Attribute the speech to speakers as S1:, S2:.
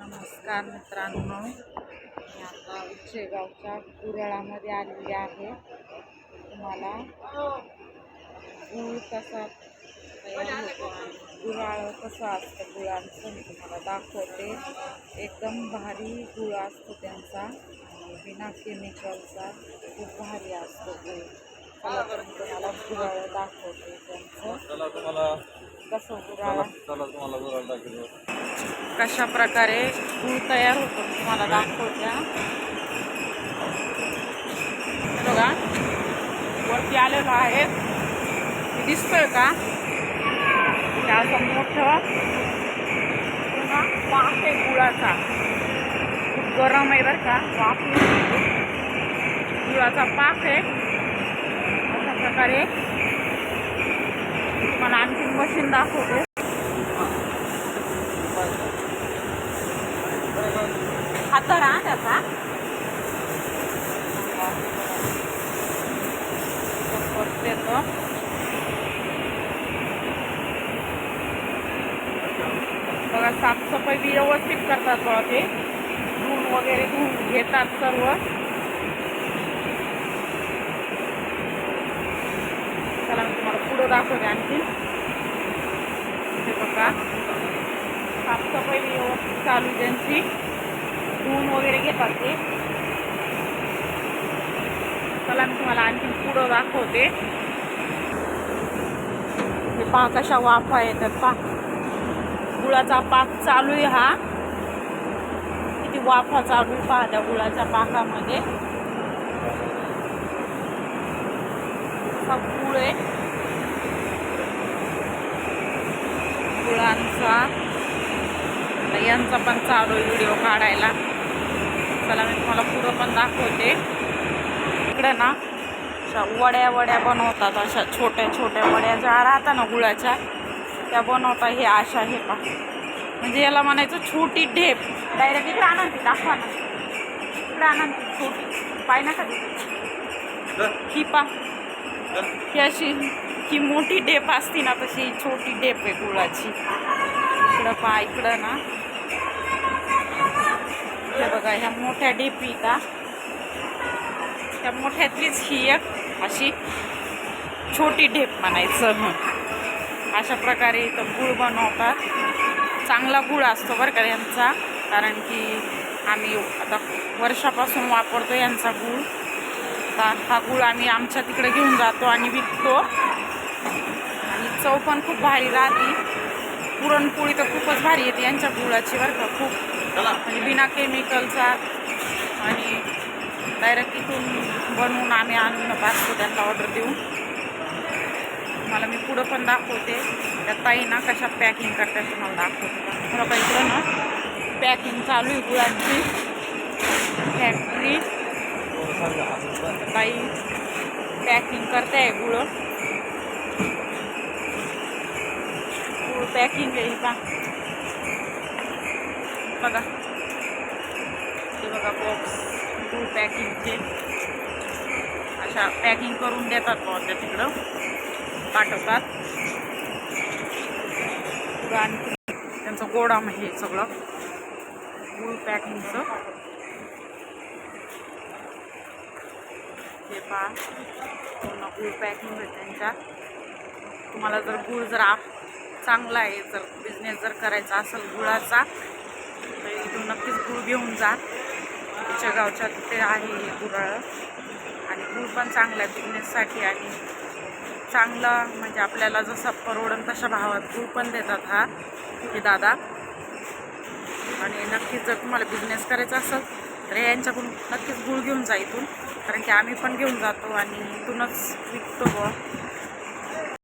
S1: नमस्कार मित्रांनो, मी आता उच्चेगावच्या गुराळामध्ये आलेली आहे. तुम्हाला गूळ कसा तयार होतो आणि गुराळ कसं असतं गुळांचं मी तुम्हाला दाखवते. एकदम भारी गुळ असतो त्यांचा आणि बिना केमिकलचा खूप भारी असतो गुळ. चला तर मी तुम्हाला गुराळ दाखवते त्यांचं कसं गुराळ कशा प्रकारे गूळ तयार होतो तुम्हाला दाखवते. बघा वरती आलेलो आहे, दिसतोय का? असं मोठं पुन्हा वाफ आहे गुळाचा, खूप गरम आहे बरं का. वाफ गुळाचा पाक आहे. अशा प्रकारे तुम्हाला आणखी मशीन दाखवते. हाताळा त्याचा देतो. बघा साफसफाई व्यवस्थित करतात बघा, ते धुवून वगैरे धुवून घेतात सर्व. चला मी तुम्हाला पुढं दाखवते आणखी. हे बघा साफसफाई व्यवस्थित चालू त्यांची, धुवून वगैरे घेतात ते. चला मी तुम्हाला आणखी पुढं दाखवते. हे पहा कशा वाफा येतात, पहा गुळाचा पाक चालू आहे. हा किती वाफा चालू आहे पहा त्या गुळाच्या पाकामध्ये. गुळ आहे गुळांचा. यांचा पण चालू आहे व्हिडिओ काढायला. चला मी तुम्हाला पुढं पण दाखवते. इकडे ना अशा वड्या बनवतात, अशा छोट्या छोट्या वड्या ज्या राहतात ना गुळाच्या, त्या बनवतात. हे अशा हे पा, म्हणजे याला म्हणायचं छोटी ढेप. डायरेक्ट इकडे आनंदी दाखवा ना, इकडे आनंदी छोटी पाय ना कधी ही पा. ही अशी ही मोठी ढेप असती ना, तशी छोटी ढेप आहे गुळाची. इकडं पा, इकडं ना हे बघा ह्या मोठ्या ढेपी का, त्या मोठ्यातलीच ही एक अशी छोटी ढेप म्हणायचं. अशा प्रकारे इथं गूळ बनवतात. चांगला गूळ असतो बरं का यांचा, कारण की आम्ही आता वर्षापासून वापरतो यांचा गूळ. आता हा गूळ आम्ही आमच्या तिकडे घेऊन जातो आणि विकतो. आणि चव पण खूप भारी राहते. पुरणपोळी तर खूपच भारी येते यांच्या गुळाची बरं का, खूप म्हणजे बिना केमिकलचा. आणि डायरेक्ट इथून बनवून आम्ही आणून पाठवतो त्यांना ऑर्डर देऊन. मला मी पुढं पण दाखवते. त्या ताई ना कशा पॅकिंग करतात तुम्हाला दाखवते. मला इकडं ना पॅकिंग चालू आहे गुळाची फॅक्टरी. ताई पॅकिंग करते गुळ पॅकिंग आहे का बघा. ते बघा बॉक्स गूळ पॅकिंगचे अशा पॅकिंग करून देतात बॉ, त्या तिकडं पाठवतात. आणि त्यांचं गोडाम हे सगळं गूळ पॅकिंगचं. हे पहा पूर्ण गूळ पॅकिंग आहे त्यांच्या. तुम्हाला जर गूळ जर चांगला आहे, जर बिझनेस जर करायचा असेल गुळाचा, तर इथून नक्कीच गूळ घेऊन जा. तुमच्या गावच्या तिथे आहे हे गुराळ. आणि गूळ पण चांगला आहे बिझनेससाठी. आणि चांगला म्हणजे आपल्याला जसं परवडन तशा भावात गूळ पण देतात हा हे दादा. आणि नक्कीच जर तुम्हाला बिझनेस करायचा असेल तर यांच्याकडून नक्कीच गूळ घेऊन जा इथून, कारण की आम्ही पण घेऊन जातो आणि इथूनच विकतो.